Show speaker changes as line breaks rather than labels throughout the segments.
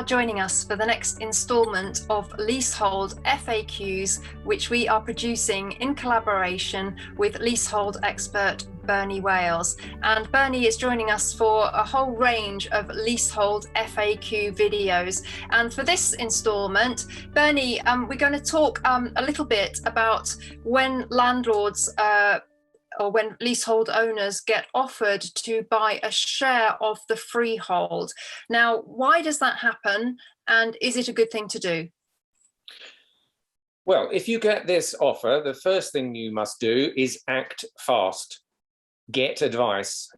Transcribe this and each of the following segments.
joining us for the next instalment of Leasehold FAQs, which we are producing in collaboration with leasehold expert Bernie Wales. And Bernie is joining us for a whole range of leasehold FAQ videos. And for this instalment, Bernie, we're going to talk a little bit about when landlords or when leasehold owners get offered to buy a share of the freehold. Now, why does that happen, and is it a good thing to do?
Well, if you get this offer, the first thing you must do is act fast. Get advice,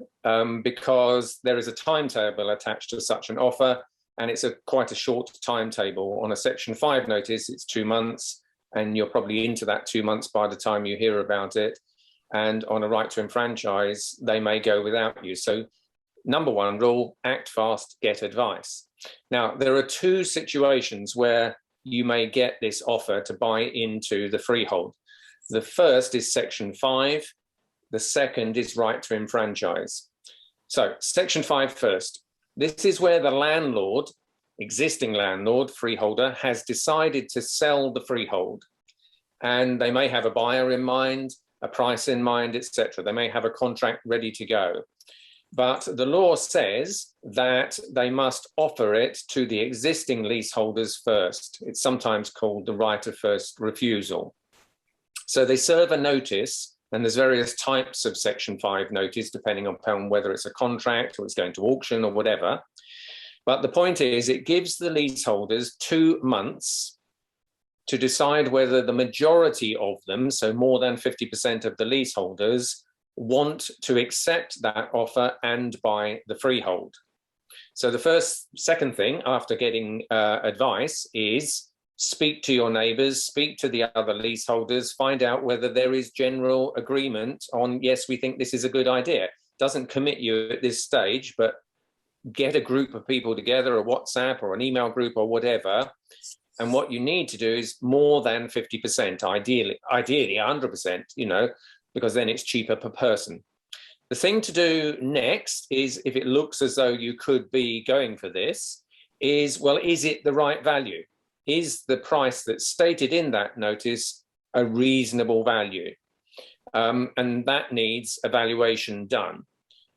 because there is a timetable attached to such an offer, and it's quite a short timetable. On a Section 5 notice, it's 2 months, and you're probably into that 2 months by the time you hear about it. And on a right to enfranchise, they may go without you. So number one rule, act fast, get advice. Now, there are two situations where you may get this offer to buy into the freehold. The first is Section 5. The second is right to enfranchise. So Section 5 first. This is where the landlord, existing landlord, freeholder, has decided to sell the freehold. And they may have a buyer in mind, a price in mind, etc. They may have a contract ready to go. But the law says that they must offer it to the existing leaseholders first. It's sometimes called the right of first refusal. So they serve a notice, and there's various types of Section 5 notice, depending upon whether it's a contract or it's going to auction or whatever. But the point is, it gives the leaseholders 2 months to decide whether the majority of them, so more than 50% of the leaseholders, want to accept that offer and buy the freehold. So the second thing after getting advice is speak to your neighbours, speak to the other leaseholders, find out whether there is general agreement on, yes, we think this is a good idea. Doesn't commit you at this stage, but get a group of people together, a WhatsApp or an email group or whatever. And what you need to do is more than 50%, ideally 100%, because then it's cheaper per person. The thing to do next is, if it looks as though you could be going for this, is, well, is it the right value? Is the price that's stated in that notice a reasonable value? And that needs evaluation done.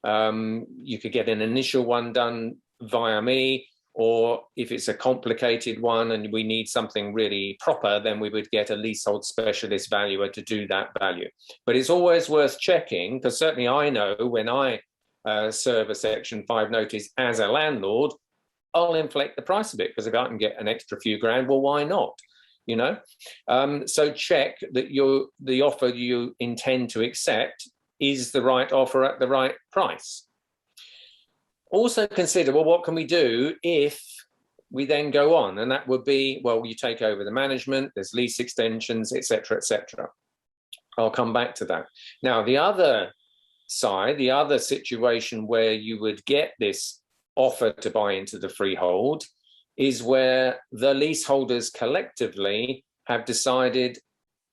You could get an initial one done via me, or if it's a complicated one and we need something really proper, then we would get a leasehold specialist valuer to do that value. But it's always worth checking, because certainly I know when I serve a Section 5 notice as a landlord, I'll inflate the price a bit, because if I can get an extra few grand, well, why not? So check that the offer you intend to accept is the right offer at the right price. Also consider, well, what can we do if we then go on? And that would be, well, you take over the management, there's lease extensions, etc., etc. I'll come back to that. Now, the other side, the other situation where you would get this offer to buy into the freehold is where the leaseholders collectively have decided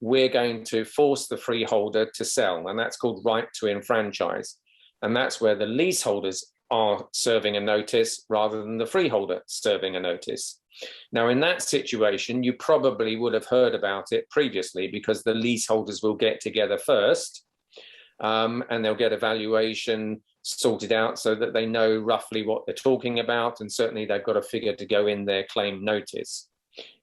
we're going to force the freeholder to sell, and that's called right to enfranchise. And that's where the leaseholders are serving a notice rather than the freeholder serving a notice. Now, in that situation, you probably would have heard about it previously, because the leaseholders will get together first, and they'll get a valuation sorted out so that they know roughly what they're talking about, and certainly they've got a figure to go in their claim notice.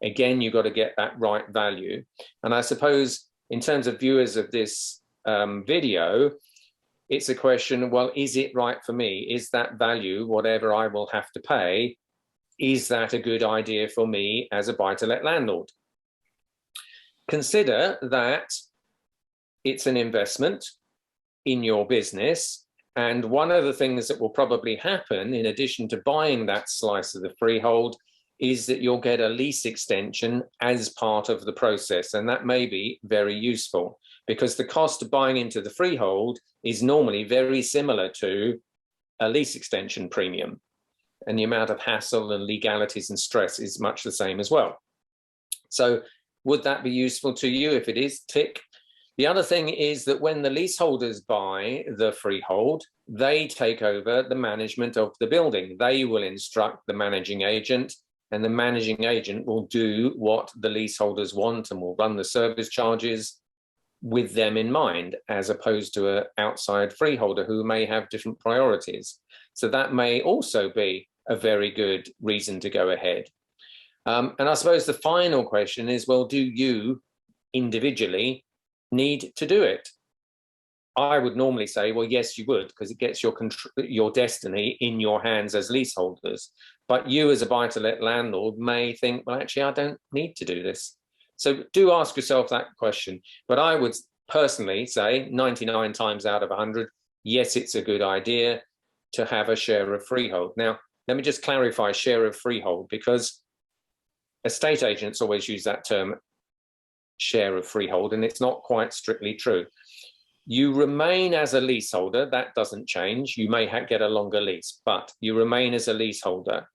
Again, you've got to get that right value. And I suppose in terms of viewers of this video, it's a question, well, is it right for me? Is that value, whatever I will have to pay, is that a good idea for me as a buy-to-let landlord? Consider that it's an investment in your business. And one of the things that will probably happen, in addition to buying that slice of the freehold, is that you'll get a lease extension as part of the process. And that may be very useful, because the cost of buying into the freehold is normally very similar to a lease extension premium. And the amount of hassle and legalities and stress is much the same as well. So would that be useful to you? If it is, tick. The other thing is that when the leaseholders buy the freehold, they take over the management of the building. They will instruct the managing agent and the managing agent will do what the leaseholders want and will run the service charges with them in mind, as opposed to an outside freeholder who may have different priorities. So that may also be a very good reason to go ahead. And I suppose the final question is, well, do you individually need to do it? I would normally say, well, yes, you would, because it gets your destiny in your hands as leaseholders. But you as a buy-to-let landlord may think, well, actually, I don't need to do this. So do ask yourself that question. But I would personally say 99 times out of 100, yes, it's a good idea to have a share of freehold. Now, let me just clarify share of freehold, because estate agents always use that term, share of freehold, and it's not quite strictly true. You remain as a leaseholder, that doesn't change. You may get a longer lease, but you remain as a leaseholder.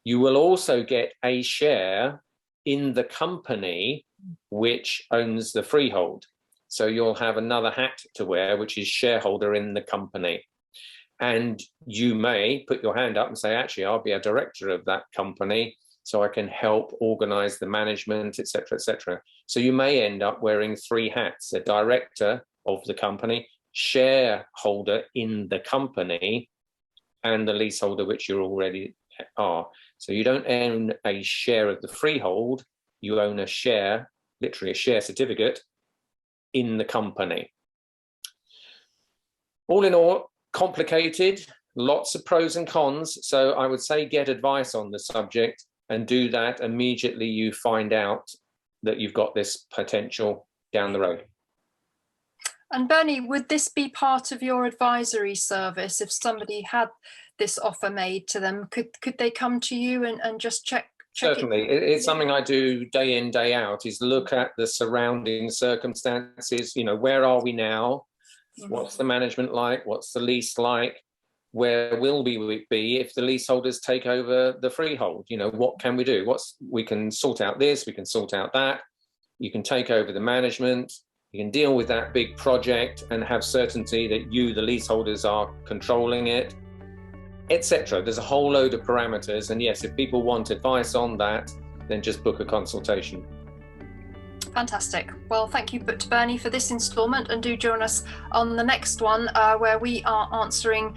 You will also get a share in the company which owns the freehold. So you'll have another hat to wear, which is shareholder in the company. And you may put your hand up and say, actually, I'll be a director of that company, so I can help organize the management, et cetera, et cetera. So you may end up wearing 3 hats: a director of the company, shareholder in the company, and the leaseholder, which you already are. So you don't own a share of the freehold, you own a share, literally a share certificate, in the company. All in all, complicated, lots of pros and cons. So I would say get advice on the subject, and do that immediately you find out that you've got this potential down the road.
And Bernie, would this be part of your advisory service? If somebody had this offer made to them, could they come to you and just check
Certainly. It's something I do day in, day out, is look at the surrounding circumstances. You know, where are we now? What's the management like? What's the lease like? Where will we be if the leaseholders take over the freehold? You know, what can we do? We can sort out this, we can sort out that. You can take over the management. You can deal with that big project and have certainty that you, the leaseholders, are controlling it, etc. There's a whole load of parameters. And yes, if people want advice on that, then just book a consultation.
Fantastic. Well, thank you to Bernie for this instalment, and do join us on the next one where we are answering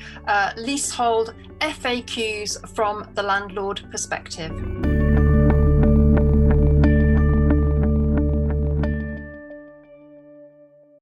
leasehold FAQs from the landlord perspective.